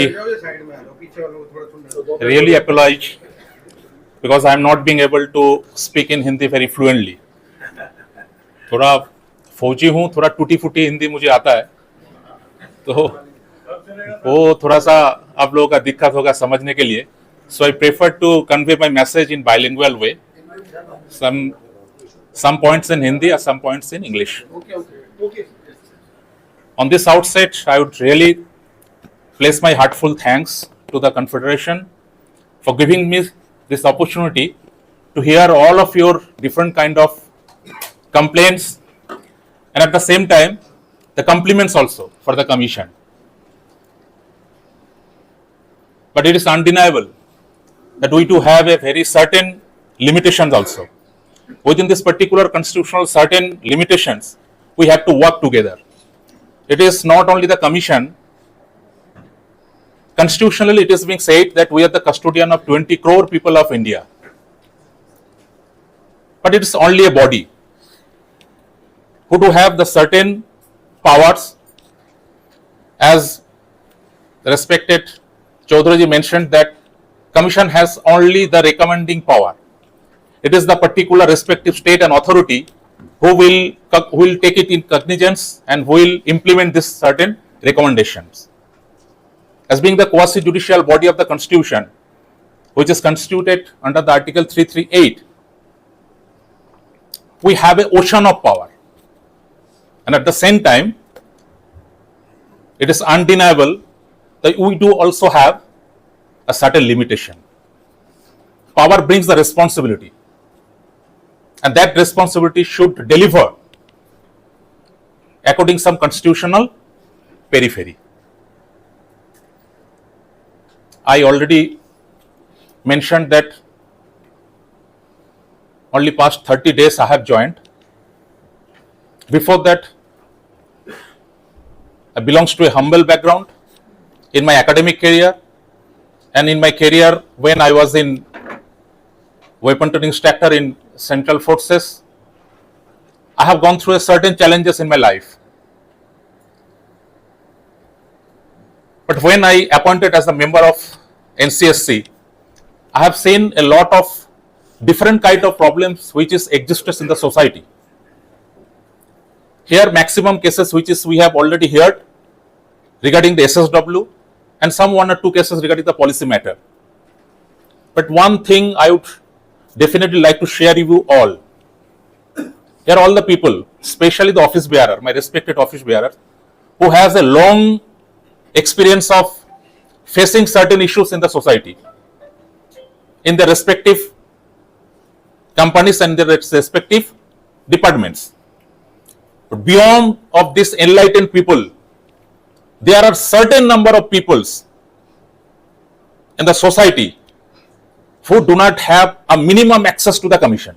कि really apologize because I am not being able to speak in Hindi very fluently. थोड़ा फौजी हूँ, थोड़ा टूटी फूटी हिंदी मुझे आता है, तो वो थोड़ा सा आप लोगों का दिक्कत होगा समझने के लिए. So I prefer to convey my message in bilingual way. Some points in Hindi or some points in English. Okay. On this outset, I would really place my heartfelt thanks to the Confederation for giving me this opportunity to hear all of your different kind of complaints and at the same time the compliments also for the Commission. But it is undeniable that we do have a very certain limitations also. Within this particular constitutional certain limitations, we have to work together. It is not only the Commission. Constitutionally, it is being said that we are the custodian of 20 crore people of India. But it is only a body who do have the certain powers. As the respected Chaudhary mentioned that Commission has only the recommending power. It is the particular respective state and authority who will take it in cognizance and who will implement this certain recommendations. As being the quasi-judicial body of the Constitution, which is constituted under the Article 338, we have an ocean of power. And at the same time, it is undeniable that we do also have a certain limitation. Power brings the responsibility, and that responsibility should deliver according to some constitutional periphery. I already mentioned that only past 30 days I have joined. Before that, I belongs to a humble background in my academic career and in my career when I was in weapon training instructor in Central Forces. I have gone through a certain challenges in my life. But when I appointed as a member of NCSC, I have seen a lot of different kind of problems which is exists in the society. Here maximum cases which is we have already heard regarding the SSW and some one or two cases regarding the policy matter. But one thing I would definitely like to share with you all. Here all the people, especially the office bearer, my respected office bearer, who has a long experience of facing certain issues in the society, in their respective companies and their respective departments. But beyond of this enlightened people, there are certain number of peoples in the society who do not have a minimum access to the Commission,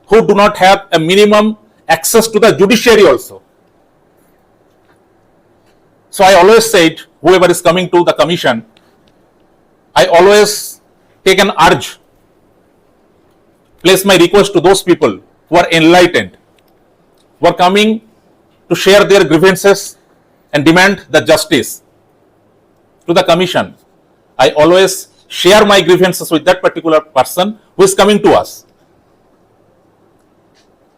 who do not have a minimum access to the judiciary also. So I always said, whoever is coming to the Commission, I always take an urge, place my request to those people who are enlightened, who are coming to share their grievances and demand the justice to the Commission. I always share my grievances with that particular person who is coming to us.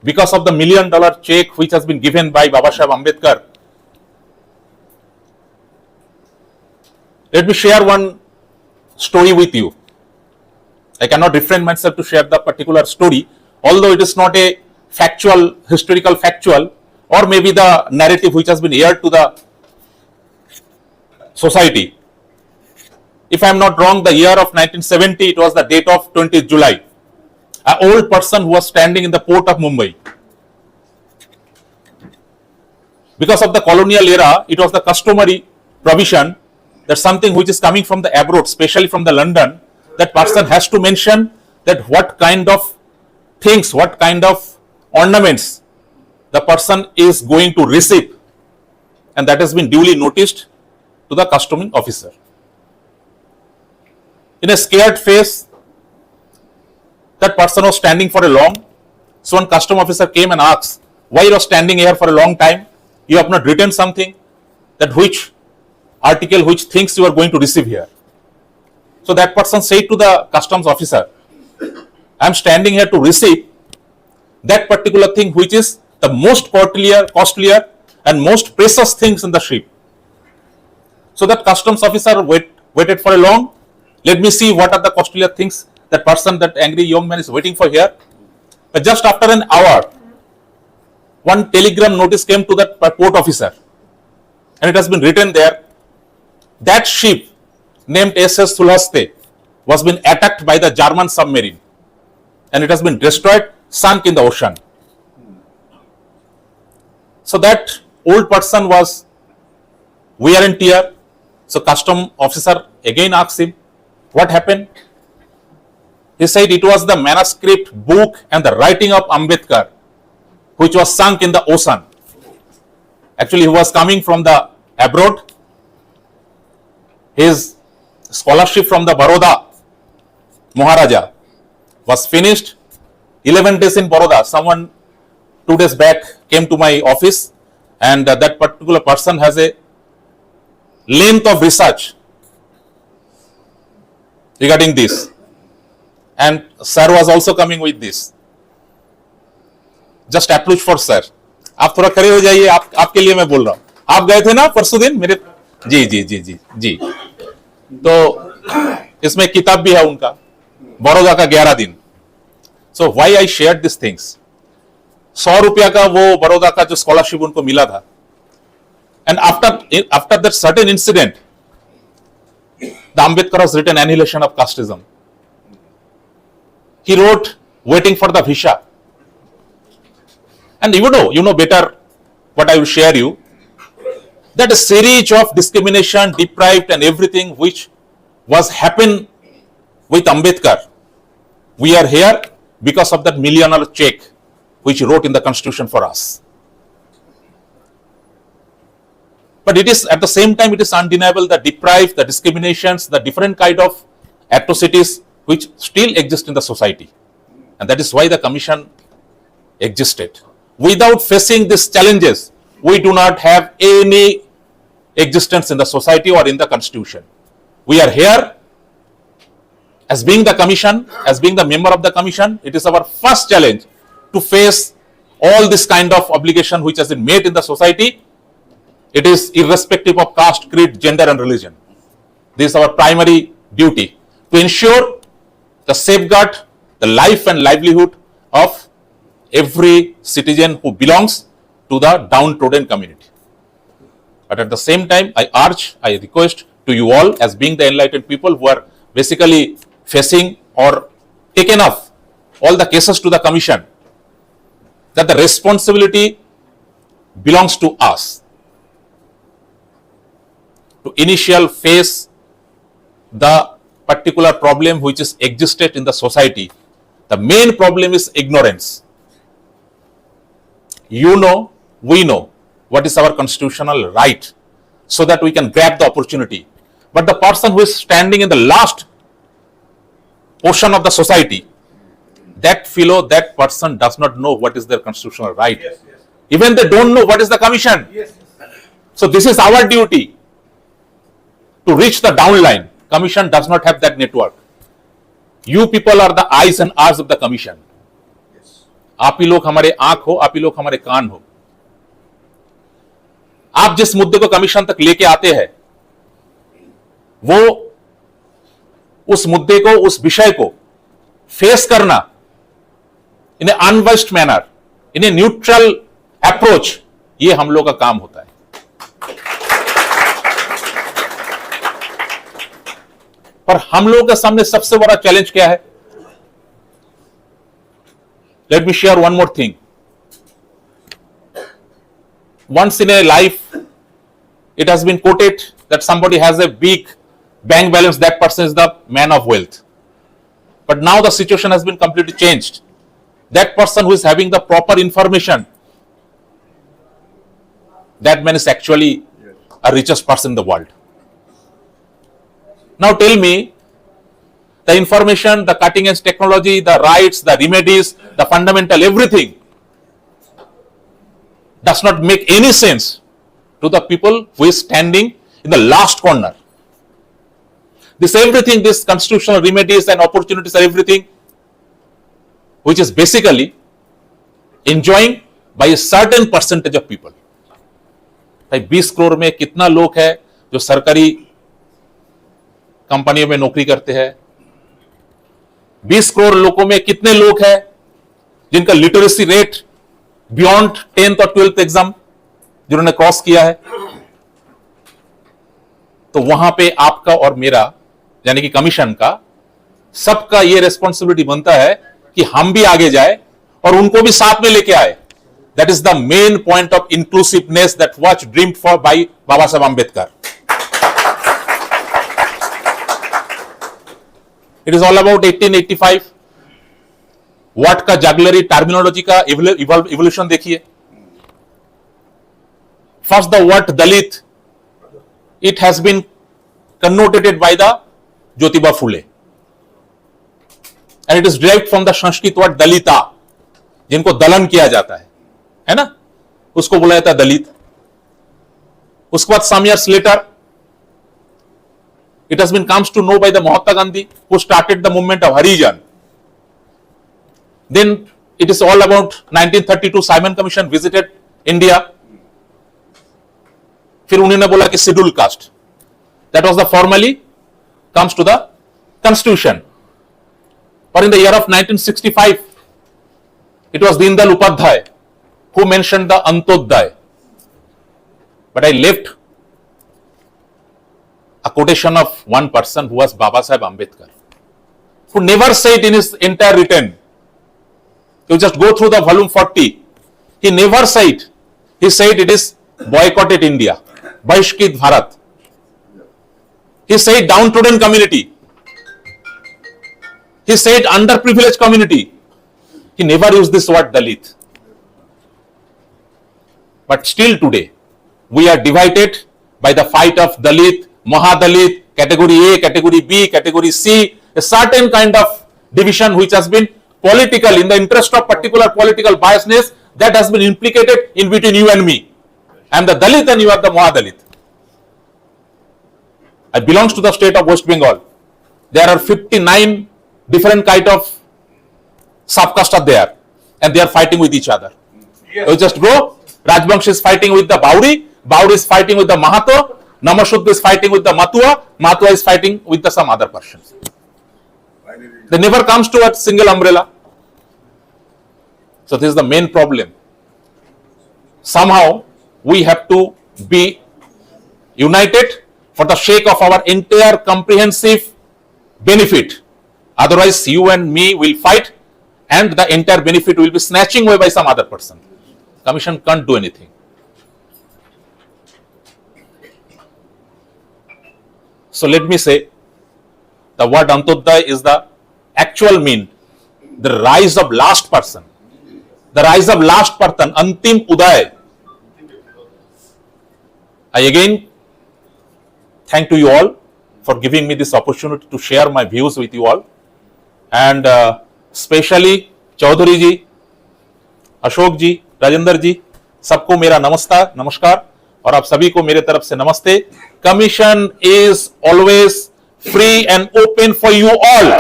Because of the $1 million check which has been given by Babasaheb Ambedkar, let me share one story with you. I cannot refrain myself to share the particular story, although it is not a factual, historical factual, or maybe the narrative which has been aired to the society. If I am not wrong, the year of 1970, it was the date of 20th July. An old person who was standing in the port of Mumbai. Because of the colonial era, it was the customary provision that something which is coming from the abroad, especially from the London, that person has to mention that what kind of things, what kind of ornaments the person is going to receive, and that has been duly noticed to the customing officer. In a scared face, that person was standing for a long. So one custom officer came and asked, why you are standing here for a long time? You have not written something that which article which thinks you are going to receive here. So that person said to the customs officer, I am standing here to receive that particular thing which is the most costlier and most precious things in the ship. So that customs officer waited for a long. Let me see what are the costlier things that person, that angry young man is waiting for here. But just after an hour, one telegram notice came to that port officer, and it has been written there, that ship named SS Sulhaste was been attacked by the German submarine, and it has been destroyed, sunk in the ocean. So that old person was wear and tear. So custom officer again asked him, what happened? He said it was the manuscript book and the writing of Ambedkar which was sunk in the ocean. Actually, he was coming from the abroad. His scholarship from the Baroda Maharaja was finished. 11 days in Baroda. Someone 2 days back came to my office, and that particular person has a length of research regarding this, and sir was also coming with this. Just approach for sir. आप थोड़ा खड़े हो जाइए, आपके लिए मैं बोल रहा हूं. आप गए थे ना परसों दिन मेरे? जी जी जी जी जी. तो इसमें किताब भी है उनका, बड़ौदा का 11 दिन. So why I share this things. 100 रुपया का वो बड़ौदा का जो स्कॉलरशिप उनको मिला था, and after that certain incident, the Ambedkar has written Annihilation of Casteism. He wrote Waiting for the Visa. And you know better what I will share you, that a series of discrimination, deprived and everything which was happened with Ambedkar, we are here because of that millionaire check which he wrote in the constitution for us. But it is at the same time, it is undeniable the deprived, the discriminations, the different kind of atrocities which still exist in the society. And that is why the commission existed. Without facing these challenges, we do not have any existence in the society or in the constitution. We are here as being the commission, as being the member of the commission. It is our first challenge to face all this kind of obligation which has been made in the society. It is irrespective of caste, creed, gender and religion. This is our primary duty, to ensure the safeguard the life and livelihood of every citizen who belongs to the downtrodden community. But at the same time, I request to you all as being the enlightened people who are basically facing or taken up all the cases to the commission, that the responsibility belongs to us to initial face the particular problem which is existed in the society. The main problem is ignorance. You know, we know what is our constitutional right, so that we can grab the opportunity. But the person who is standing in the last portion of the society, that fellow, that person does not know what is their constitutional right. Yes, yes. Even they don't know what is the commission. Yes, yes. So this is our duty to reach the downline. Commission does not have that network. You people are the eyes and ears of the commission. आप ही लोग हमारे आंख हो, आप ही लोग हमारे कान हो. आप जिस मुद्दे को कमीशन तक लेके आते हैं, वो उस मुद्दे को, उस विषय को फेस करना इन ए unbiased manner, in a neutral approach, ये हम लोग का काम होता है. पर हम लोगों के सामने सबसे बड़ा चैलेंज क्या है? Let me share one more thing. Once in a life, it has been quoted that somebody has a big bank balance, that person is the man of wealth. But now the situation has been completely changed. That person who is having the proper information, that man is actually a richest person in the world. Now tell me, the information, the cutting edge technology, the rights, the remedies, the fundamental everything does not make any sense to the people who is standing in the last corner. This everything, this constitutional remedies and opportunities are everything which is basically enjoying by a certain percentage of people. भाई 20 करोड़ में कितना लोग है जो सरकारी कंपनियों में नौकरी करते हैं? 20 करोड़ लोगों में कितने लोग हैं जिनका लिटरेसी रेट बियॉन्ड 10th और 12th एग्जाम जिन्होंने क्रॉस किया है? तो वहां पे आपका और मेरा यानी कि कमीशन का सबका यह रेस्पॉन्सिबिलिटी बनता है कि हम भी आगे जाए और उनको भी साथ में लेके आए. That is the main point of inclusiveness that was dreamed for by Baba Sahab Ambedkar. It is all about 1885. What का जगलरी टर्मिनोलॉजी का इवोल्यूशन देखिए. First the word Dalit, it has been connotated by the Jyotiba Phule and it is derived from the Sanskrit word dalita, जिनको दलन किया जाता है ना, उसको बोला जाता है दलित. उसके बाद some years later it has been comes to know by the Mahatma Gandhi who started the movement of Harijan. Then it is all about 1932 Simon Commission visited India. फिर उन्होंने बोला कि schedule caste, that was the formally comes to the constitution. और in the year of 1965 it was Deendayal Upadhyay who mentioned the Antyodaya. But I left a quotation of one person who was Baba Saheb Ambedkar, who never said in his entire written, you just go through the volume 40, he never said, he said it is boycotted India, Bahishkrit Bharat. He said downtrodden community. He said underprivileged community. He never used this word Dalit. But still today, we are divided by the fight of Dalit, Mahadalit, category A, category B, category C, a certain kind of division which has been political in the interest of particular political biasness that has been implicated in between you and me. I am the Dalit and you are the Mahadalit. I belongs to the state of West Bengal. There are 59 different kind of subcaste are there and they are fighting with each other. Yes. You just go, Rajbangsh is fighting with the Bauri, Bauri is fighting with the Mahato, Namashudra is fighting with the Matua, Matua is fighting with the some other persons. They never comes to a single umbrella. So this is the main problem. Somehow we have to be united for the sake of our entire comprehensive benefit. Otherwise you and me will fight and the entire benefit will be snatching away by some other person. Commission can't do anything. So let me say, the word Antyodaya is the actual mean, the rise of last person. The rise of last person, Antim Uday. I again thank to you all for giving me this opportunity to share my views with you all. And especially Chaudhary ji, Ashok ji, Rajendra ji, सबको मेरा नमस्कार और आप सभी को मेरे तरफ से नमस्ते. Commission is always free and open for you all.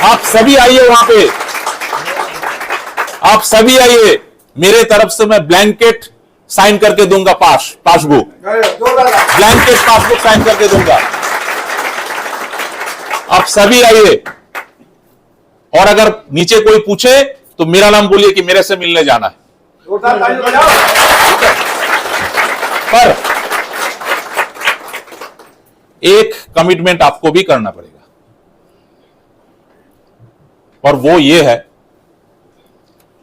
आप सभी आइए वहां पे, आप सभी आइए. मेरे तरफ से मैं ब्लैंकेट साइन करके दूंगा, पासबुक ब्लैंकेट पासबुक साइन करके दूंगा. आप सभी आइए. और अगर नीचे कोई पूछे तो मेरा नाम बोलिए कि मेरे से मिलने जाना है. पर एक कमिटमेंट आपको भी करना पड़ेगा और वो ये है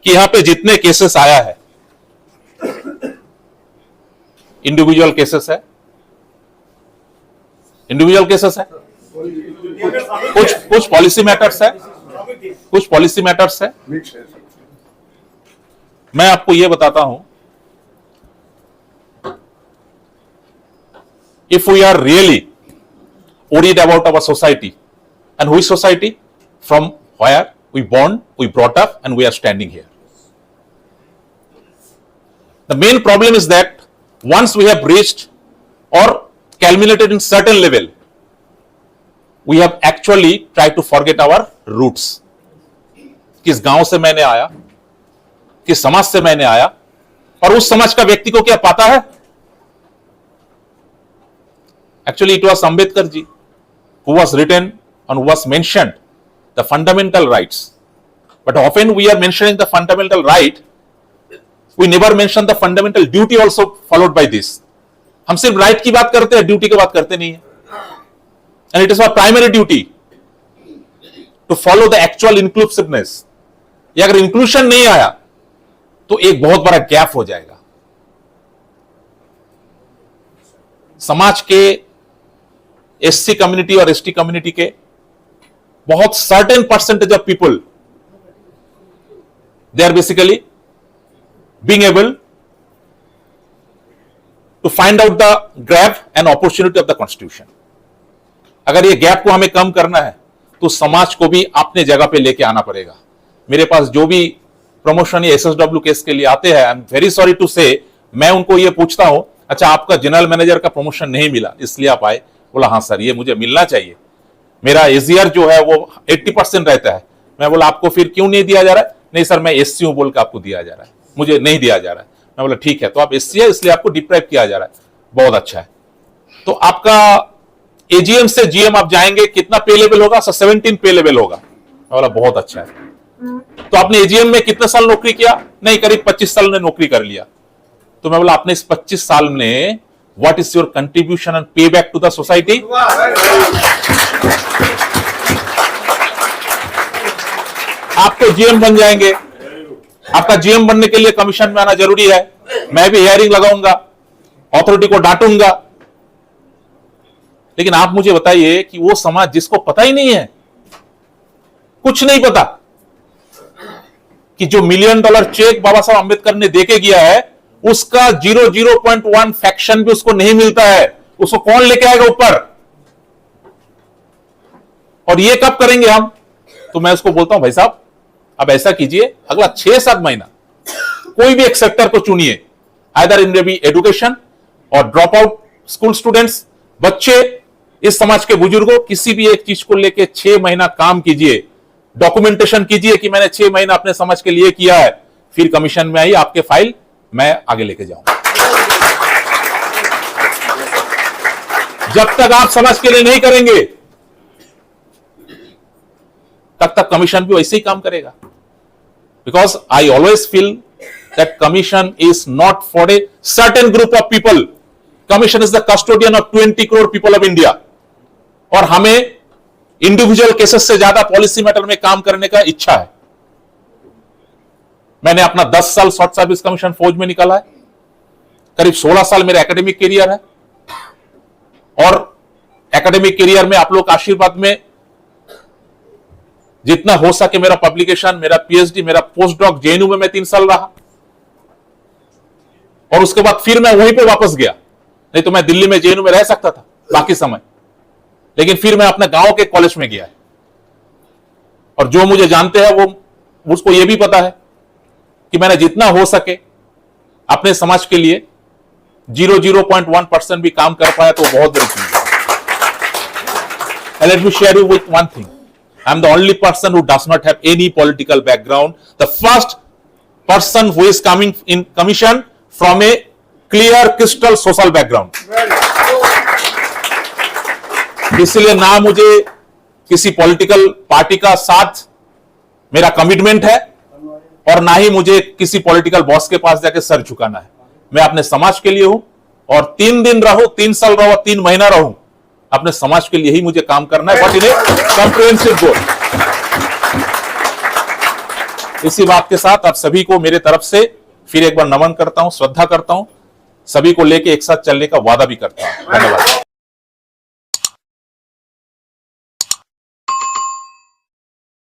कि यहां पे जितने केसेस आया है इंडिविजुअल केसेस है, इंडिविजुअल केसेस है, कुछ पॉलिसी मैटर्स है, कुछ पॉलिसी मैटर्स है. मैं आपको यह बताता हूं, if we are really worried about our society, and which society, from where we born, we brought up, and we are standing here. The main problem is that once we have reached or culminated in certain level, we have actually tried to forget our roots. किस गांव से मैंने आया, किस समाज से मैंने आया, और उस समाज का व्यक्ति को क्या पता है? Actually, it was Ambedkar ji who was written and who was mentioned the fundamental rights. But often we are mentioning the fundamental right, we never mention the fundamental duty also followed by this. हम सिर्फ right की बात करते हैं, duty की बात करते नहीं है. And it is our primary duty to follow the actual inclusiveness. ये अगर इंक्लूशन नहीं आया तो एक बहुत बड़ा गैप हो जाएगा. समाज के एससी कम्युनिटी और एसटी कम्युनिटी के बहुत certain percentage of people, they are basically being able to find out the gap and opportunity of the constitution. अगर ये गैप को हमें कम करना है तो समाज को भी अपने जगह पे लेके आना पड़ेगा. मेरे पास जो भी प्रमोशन या एसएसडब्ल्यू केस के लिए आते हैं, I am very sorry to say, मैं उनको ये पूछता हूं, अच्छा आपका जनरल मैनेजर का प्रमोशन नहीं मिला इसलिए आप आए? बोला हाँ सर, ये मुझे मिलना चाहिए, मेरा एजीआर जो है वो 80% रहता है. मैं बोला आपको फिर क्यों नहीं दिया जा रहा है? नहीं सर मैं एससी हूं बोल के आपको दिया जा रहा है, मुझे नहीं दिया जा रहा है. मैं बोला ठीक है, तो आप एससी है इसलिए आपको डिप्राइव किया जा रहा है, बहुत अच्छा है. तो आपका एजीएम से जीएम आप जाएंगे, कितना पे लेवल होगा? 17 पे लेवल होगा. मैं बोला बहुत अच्छा है. तो आपने एजीएम में कितने साल नौकरी किया? नहीं, करीब 25 साल ने नौकरी कर लिया. तो मैं बोला आपने इस 25 साल में what is your contribution and पे बैक टू द सोसाइटी? आप तो जीएम बन जाएंगे. आपका जीएम बनने के लिए कमीशन में आना जरूरी है. मैं भी हियरिंग लगाऊंगा, अथॉरिटी को डांटूंगा. लेकिन आप मुझे बताइए कि वो समाज जिसको पता ही नहीं है, कुछ नहीं पता कि जो $1 मिलियन चेक बाबा साहब अंबेडकर ने देके गया है, उसका 0.1 फ्रैक्शन भी उसको नहीं मिलता है, उसको कौन लेके आएगा ऊपर? और ये कब करेंगे हम? तो मैं उसको बोलता हूं भाई साहब अब ऐसा कीजिए, अगला 6-7 महीना कोई भी एक सेक्टर को चुनिए, आइदर इन बी एजुकेशन और ड्रॉप आउट स्कूल स्टूडेंट्स, बच्चे, इस समाज के बुजुर्गों, किसी भी एक चीज को लेके 6 महीना काम कीजिए, डॉक्यूमेंटेशन कीजिए कि मैंने 6 महीना अपने समाज के लिए किया है. फिर कमीशन में आई आपके फाइल मैं आगे लेके जाऊंगा. जब तक आप समाज के लिए नहीं करेंगे तब तक कमीशन भी वैसे ही काम करेगा. Because I always feel that commission is not for a certain group of people. Commission is the custodian of 20 crore people of India. और हमें इंडिविजुअल केसेस से ज्यादा पॉलिसी मैटर में काम करने का इच्छा है. मैंने अपना 10 साल शॉर्ट सर्विस कमीशन फौज में निकाला है, करीब 16 साल मेरा एकेडमिक करियर है. और एकेडमिक करियर में आप लोग आशीर्वाद में जितना हो सके मेरा पब्लिकेशन, मेरा पीएचडी, मेरा पोस्ट डॉक जेएनयू में मैं 3 साल रहा. और उसके बाद फिर मैं वहीं पे वापस गया. नहीं तो मैं दिल्ली में जेएनयू में रह सकता था बाकी समय, लेकिन फिर मैं अपने गांव के कॉलेज में गया. और जो मुझे जानते हैं वो उसको ये भी पता है कि मैंने जितना हो सके अपने समाज के लिए 0.1% भी काम कर पाया तो बहुत बड़ी चीज है. Let me share you with one thing. I am the only person who does not have any political background. The first person who is coming in commission from a clear crystal social background. इसलिए ना मुझे किसी political party का साथ मेरा commitment है और ना ही मुझे किसी पॉलिटिकल बॉस के पास जाके सर झुकाना है. मैं अपने समाज के लिए हूं और 3 दिन रहूं, 3 साल रहूं, 3 महीना रहूं, अपने समाज के लिए ही मुझे काम करना है, बट इन ए कॉम्प्रिहेंसिव गोल. इसी बात के साथ आप सभी को मेरे तरफ से फिर एक बार नमन करता हूं, श्रद्धा करता हूं, सभी को लेके एक साथ चलने का वादा भी करता हूं. धन्यवाद.